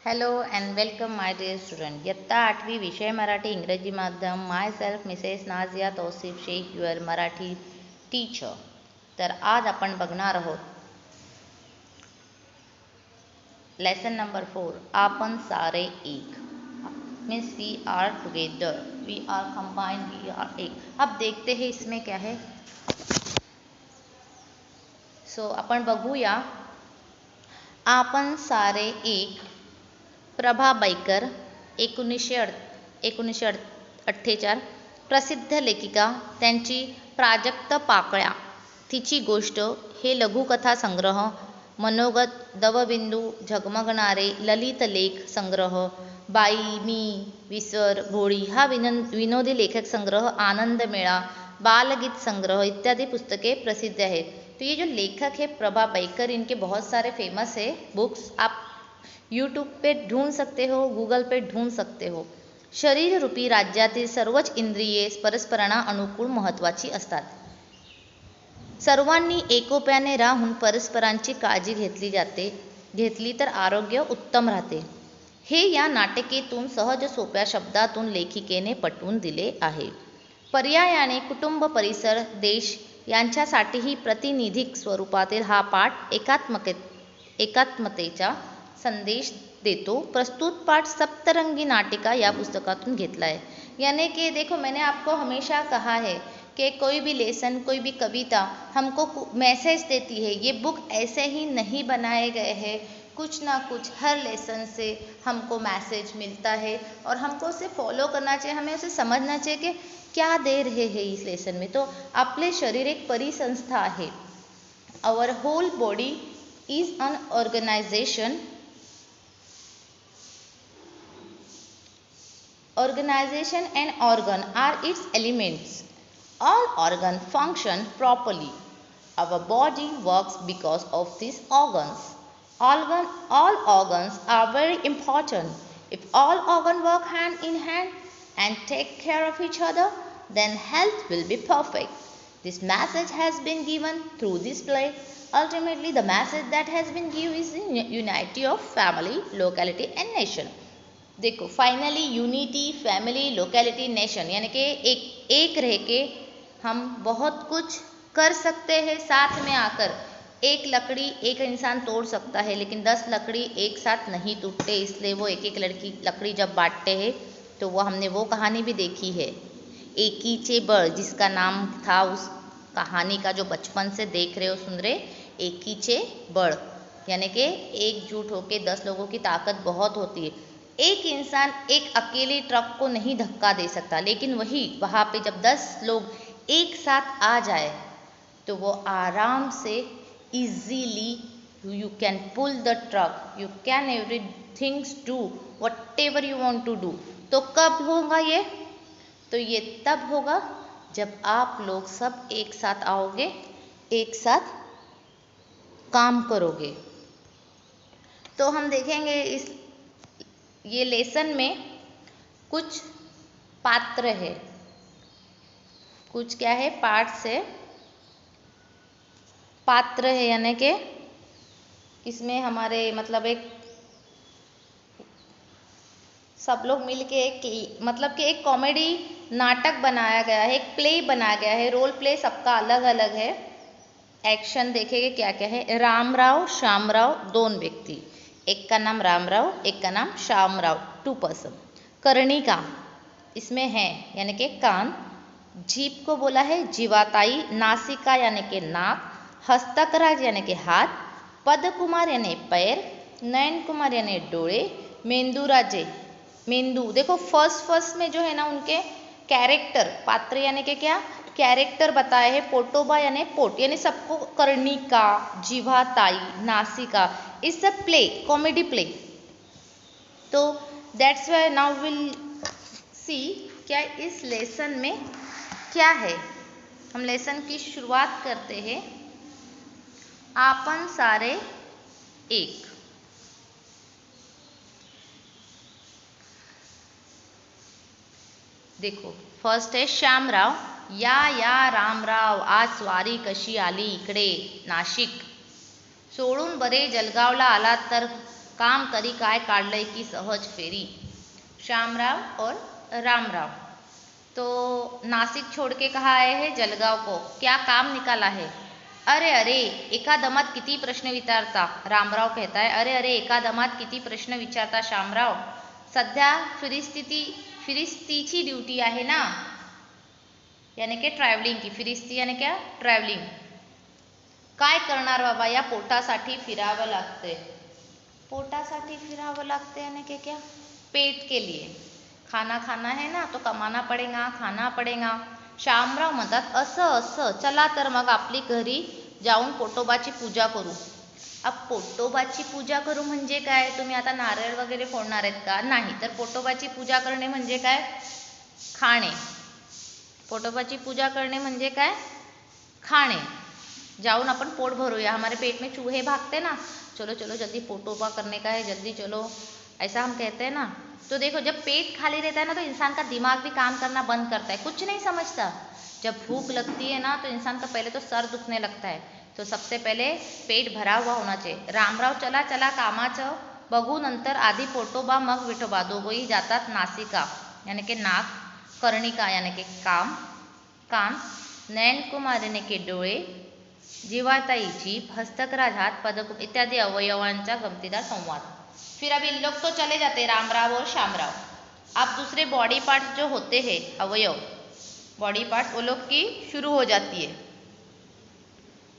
Hello and welcome my dear student. इयत्ता 8वी विषय मराठी इंग्रजी माध्यम. Myself Mrs Nazia Tausif Shaikh your Marathi teacher. तर आज आपण बघणार आहोत लेसन नंबर 4. आपण सारे एक. Means we are together, we are combined, we are एक. अब देखते हैं इसमें क्या है. आपण बघूया. आपण सारे एक. प्रभा बैकर 1948. प्रसिद्ध लेखिका. त्यांची प्राजक्त पाकळ्या, तिची गोष्ट हे लघुकथा संग्रह. मनोगत, दवबिंदू, झगमगणारे, ललित लेख संग्रह. बाई, मी, विसर, भोळी हा विनोदी लेखक संग्रह. आनंद मेळा, बालगीत संग्रह इत्यादि पुस्तकें प्रसिद्ध हैं. तो ये जो लेखक है प्रभा बैकर, इनके बहुत सारे फेमस है बुक्स. आप यूट्यूब पे ढूंढ सकते हो, गूगल पे ढूंढ सकते हो. शरीर रूपी राज्यातील सर्वच इंद्रिये परस्परांना अनुकूल महत्त्वाची असतात. सर्वांनी एकोप्याने राहून परस्परांची काळजी घेतली तर आरोग्य उत्तम राहते. हे या नाटिकेतून सहज सोप्या शब्दातून लेखिकेने पटवून दिले आहे. पर्यायाने कुटुंब, परिसर, देश यांच्यासाठीही प्रातिनिधिक स्वरूपातील हा पाठ एकात्मतेचा संदेश देतो. प्रस्तुत पाठ सप्तरंगी नाटिका या पुस्तकातून घेतला है. यानी कि देखो, मैंने आपको हमेशा कहा है कि कोई भी लेसन, कोई भी कविता हमको मैसेज देती है. ये बुक ऐसे ही नहीं बनाए गए हैं. कुछ ना कुछ हर लेसन से हमको मैसेज मिलता है और हमको उसे फॉलो करना चाहिए. हमें उसे समझना चाहिए कि क्या दे रहे हैं इस लेसन में. तो आपले शरीर एक परिसंस्था आहे. Our whole body is an organisation. Organization and organ are its elements. All organs function properly. Our body works because of these organs. All organs are very important. If all organs work hand in hand and take care of each other, then health will be perfect. This message has been given through this play. Ultimately, the message that has been given is the unity of family, locality and nation. देखो, finally unity, family, locality, nation, यानी कि एक रह के हम बहुत कुछ कर सकते हैं. साथ में आकर एक लकड़ी एक इंसान तोड़ सकता है, लेकिन 10 लकड़ी एक साथ नहीं टूटते. इसलिए वो एक लकड़ी जब बांटते हैं तो वो हमने वो कहानी भी देखी है, एकीचे बळ, जिसका नाम था उस कहानी का, जो बचपन से देख रहे हो, सुन रहे, एकीचे बळ, यानी कि एकजुट होकर 10 लोगों की ताकत बहुत होती है. एक इंसान एक अकेले ट्रक को नहीं धक्का दे सकता, लेकिन वही वहाँ पे जब 10 लोग एक साथ आ जाए तो वो आराम से easily you can pull the truck, you can everythings do whatever you want to do. तो कब होगा ये? तो ये तब होगा जब आप लोग सब एक साथ आओगे, एक साथ काम करोगे. तो हम देखेंगे ये लेसन में कुछ पात्र है, कुछ क्या है, पार्ट्स है, पात्र है. यानी कि इसमें हमारे मतलब एक सब लोग मिलके एक मतलब कि एक कॉमेडी नाटक बनाया गया है, एक प्ले बनाया गया है. रोल प्ले सबका अलग अलग है. एक्शन देखेंगे क्या क्या है. रामराव, श्यामराव, 2 व्यक्ति, एक का नाम रामराव, एक का नाम श्यामराव, 2 पर्सन. कर्णिका इसमें है, यानी कि कान. जीभ को बोला है जीवाताई. नासिका यानी कि नाक. हस्तकराज यानी कि हाथ. पदकुमार यानी पैर. नयन कुमार यानी डोळे. मेंदुराजे, मेंदू. देखो फर्स्ट में जो है ना, उनके कैरेक्टर, पात्र यानी कि क्या, कैरेक्टर बताए हैं. पोटोबा यानी पोट, यानी सबको कर्णिका, जीवाताई, नासिका, it's a play, comedy play. तो that's why now will see क्या इस लेसन में क्या है. हम लेसन की शुरुआत करते हैं. आपण सारे एक. देखो, फर्स्ट है श्यामराव. या रामराव, आज स्वारी कशी आली इकडे नाशिक सोडून. बरे जलगावला आलात तर काम तरी काय काढलंय की सहज फेरी. श्यामराव और रामराव. तो नासिक छोड़ के कहाँ आए हैं जलगांव को, क्या काम निकाला है. अरे अरे एका दमात किती प्रश्न विचारता, रामराव कहता है. अरे अरे एका दमात किती प्रश्न विचारता श्यामराव. सध्या फिरिस्तीची ड्यूटी आहे ना, यानी कि ट्रॅव्हलिंग की. फिरिस्ती यानी क्या, ट्रॅव्हलिंग. काय करणार बाबा, या पोटासाठी फिरावं लागते. पोटासाठी फिरावं लागते यानी कि क्या, पेट के लिए. खाना खाना है ना तो कमाना पडेगा, खाना पडेगा. श्यामराव म्हणतात असं असं, चला तर मग आपली घरी जाऊन पोटोबाची पूजा करू. अब पोटोबाची पूजा करू म्हणजे काय, तुम्ही आता नारळ वगैरे फोडणार आहेत का, नाही. तर पोटोबाची पूजा करणे म्हणजे काय, खाणे. पोटोबाची पूजा करणे म्हणजे काय, खाणे. जाऊन अपन पोट भरूया, हमारे पेट में चूहे भागते ना, चलो चलो जल्दी पोटोबा करने का है, जल्दी चलो, ऐसा हम कहते हैं ना. तो देखो जब पेट खाली रहता है ना तो इंसान का दिमाग भी काम करना बंद करता है, कुछ नहीं समझता. जब भूख लगती है ना तो इंसान का पहले तो सर दुखने लगता है. तो सबसे पहले पेट भरा हुआ होना चाहिए. रामराव चला चला कामाचं बघू नंतर, आधी पोटोबा मग विठोबा. दोघंही जातात नासिका यानी कि नाक, कर्णिका यानी कि कान, नयनकुमार यानी कि डोळे, जीवाताई जीभ, हस्तकराज हाथ, पदक इत्यादी अवयवांचा गमतीदार संवाद. फिर अभी लोग तो चले जाते रामराव और श्यामराव. अब दूसरे बॉडी पार्ट्स जो होते हैं अवयव, बॉडी पार्ट्स, वो लोग की शुरू हो जाती है.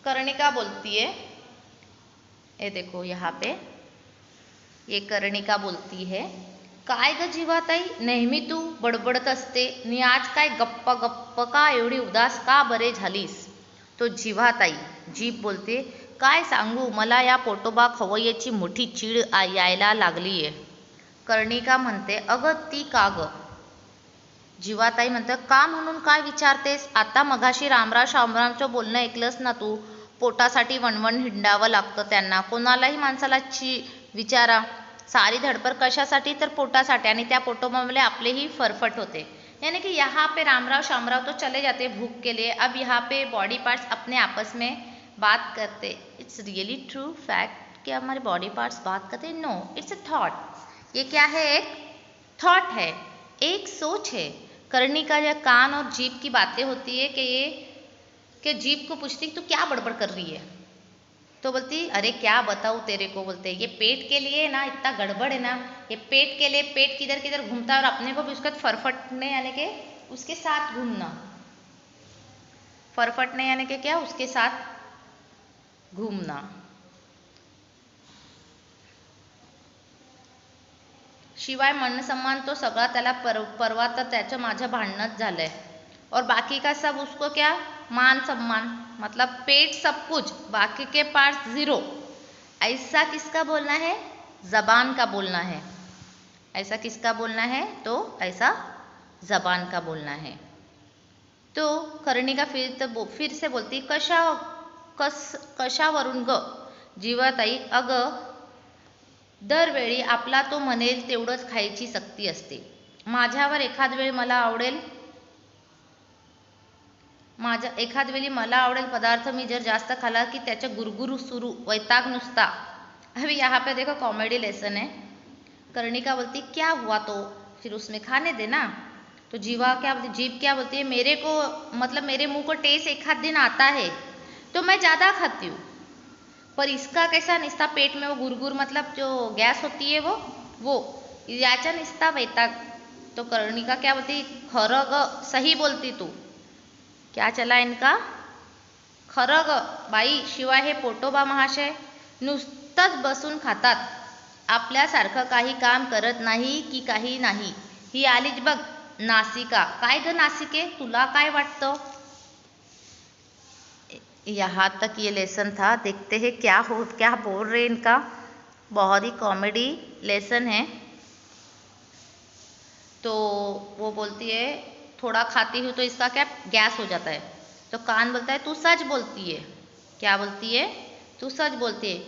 कर्णिका बोलती है, ये देखो यहाँ पे ये कर्णिका बोलती है, काय ग जीवाताई नेहमी तू बडबडत असते, नि आज काय गप्प गप्प का एवढी उदास का बरे झालीस. तो जीवाताई जीभ बोलते, काय सांगू मला या पोटोबा खवय्याची मोठी चीड यायला लागलीये. कर्णिका म्हणते अगं ती का ग. जीवाताई म्हणते का म्हणून काय विचारतेस, आता मगाशी रामराव श्यामरावचं बोलणं ऐकलंस ना तू, पोटासाठी वणवण हिंडावं लागतं त्यांना, कोणालाही माणसाला विचारा. सारी धडपड कशासाठी, तर पोटासाठी, आणि त्या पोटोबामध्ये आपलेही फरफट होते. यानी कि यहाँ पे रामराव श्यामराव तो चले जाते भूख के लिए. अब यहाँ पे बॉडी पार्ट्स अपने आपस में बात करते. इट्स रियली ट्रू फैक्ट कि हमारे बॉडी पार्ट्स बात करते, नो इट्स अ थॉट. ये क्या है, एक थॉट है, एक सोच है. कर्णिका या कान और जीभ की बातें होती है कि जीभ को पूछती तू क्या बड़बड़ कर रही है, तो बोलती अरे क्या बताऊँ तेरे को, बोलते ये पेट के लिए ना इतना गड़बड़ है ना, ये पेट के लिए, पेट किधर किधर घूमता है और अपने को भी उसका फरफटने यानी कि उसके साथ घूमना. फरफटने यानी कि क्या, उसके साथ घूमना. शिवाय मन सम्मान तो सगळा त्याला परवा, तर त्याचं माझं भांडणच झालंय. और बाकी का सब उसको क्या, मान सम्मान, मतलब पेट सब कुछ, बाकी के पार्ट्स जीरो. ऐसा किसका बोलना है, जबान का बोलना है. ऐसा किसका बोलना है, तो ऐसा जबान का बोलना है. तो कर्णिका फिर से बोलती कशावरून ग. जीवाताई अगं दरवेळी आपला तो म्हणेल तेवढंच खायची सक्ती असते. माझ्यावर एखाद वेळी मला आवडेल पदार्थ मी जर जास्त खाला की त्याचं गुरगुरू सुरू, वैताग नुसता. अभी यहाँ पे देखो कॉमेडी लेसन है. कर्णिका बोलती क्या हुआ, तो फिर उसमें खाने देना. तो जीभ क्या बोलती है, मेरे को मतलब मेरे मुंह को टेस्ट एक आध दिन आता है तो मैं ज़्यादा खाती हूँ, पर इसका कैसा निस्ता पेट में वो गुरगुर मतलब जो गैस होती है वो याचा निस्ता वैताग. तो कर्णिका क्या बोलती, खरं ग, सही बोलती तू. क्या चला इनका, खरं ग बाई, शिवाय हे पोटोबा महाशय नुसतंच बसून खातात, आपल्यासारखं काही काम करत नाही की काही नाही. ही आलीच बघ नासिका. काय ग नासिके, तुला काय वाटतं. यहाँ तक ये लेसन था. देखते हैं क्या बोल रहे इनका. बहुत ही कॉमेडी लेसन है. तो वो बोलती है थोड़ा खाती हूँ तो इसका क्या गैस हो जाता है. तो कान बोलता है तू सच बोलती है. क्या बोलती है, तू सच बोलती है.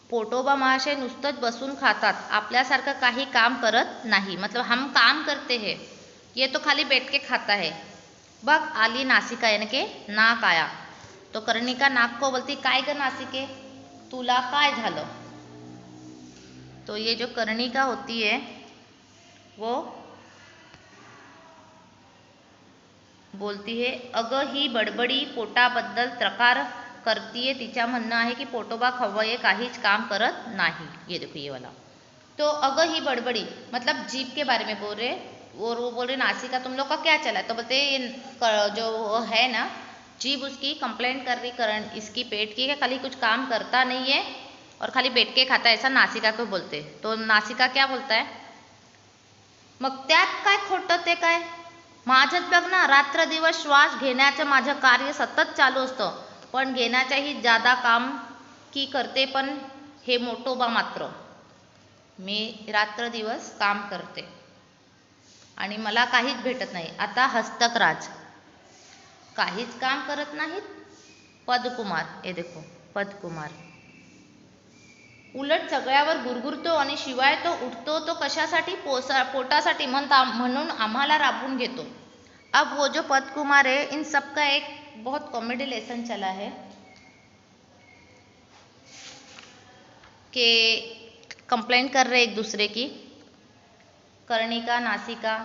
पोटोबा महाशय नुसतंच बसून खातात, आपल्यासारखं काही काम करत नाही, मतलब हम काम करते हैं, ये तो खाली बैठ के खाता है. बघ आली नासिका यानी के नाक आया. तो कर्णिका नाक को बोलती काय ग नासिके, तुला काय झालं. तो ये जो कर्णिका होती है वो बोलती है अगं ही बडबडी पोटाबद्दल तक्रार करतीये, तिच्या म्हणणं आहे की पोटोबा खवय्ये काहीच काम करत नाही. ये देखो ये वाला. तो अगं ही बड़बड़ी मतलब जीभ के बारे में बोल रहे, और वो बोल रहे नासिका तुम लोग का क्या चला है, तो बोलते जो है ना जीभ उसकी कंप्लेंट कर रही करण इसकी पेट की, खाली कुछ काम करता नहीं है और खाली बैठ के खाता है, ऐसा नासिका को बोलते. तो नासिका क्या बोलता है, मग त्यात काय खोटं ते काय, माझ्यात बघ ना रात्र दिवस श्वास घेण्याचं माझं कार्य सतत चालू असतं, पण घेण्याच्याही जादा काम की करते, पण हे मोठोबा मात्र मी रात्र दिवस काम करते आणि मला काहीच भेटत नाही. आता हस्तकराज काहीच काम करत नाहीत. पदकुमार, हे देखो पदकुमार उलट सगळ्यावर गुरगुरतो आणि शिवाय तो उठतो तो कशासाठी, पोटासाठी, म्हणून आम्हाला राबवून घेतो. अब वो जो पदकुमार है इन सबका एक बहुत कॉमेडी लेसन चला है कि कंप्लेंट कर रहे एक दूसरे की, कर्णिका, नासिका,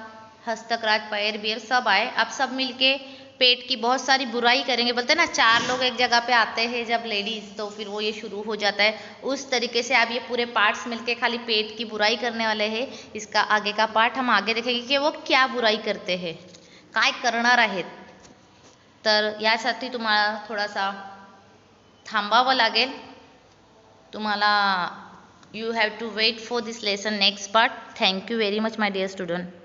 हस्तकराज, पैर बियर सब आए, अब सब मिलके पेट की बहुत सारी बुराई करेंगे. बोलते हैं ना 4 लोग एक जगह पे आते हैं जब लेडीज, तो फिर वो ये शुरू हो जाता है. उस तरीके से अब ये पूरे पार्ट्स मिलके खाली पेट की बुराई करने वाले हैं. इसका आगे का पार्ट हम आगे देखेंगे कि वो क्या बुराई करते हैं, काय करणार आहेत. तर यासाठी तुम्हाला थोडासा थांबावं लागेल. तुम्हाला you have to wait for this lesson next part. Thank you very much my dear student.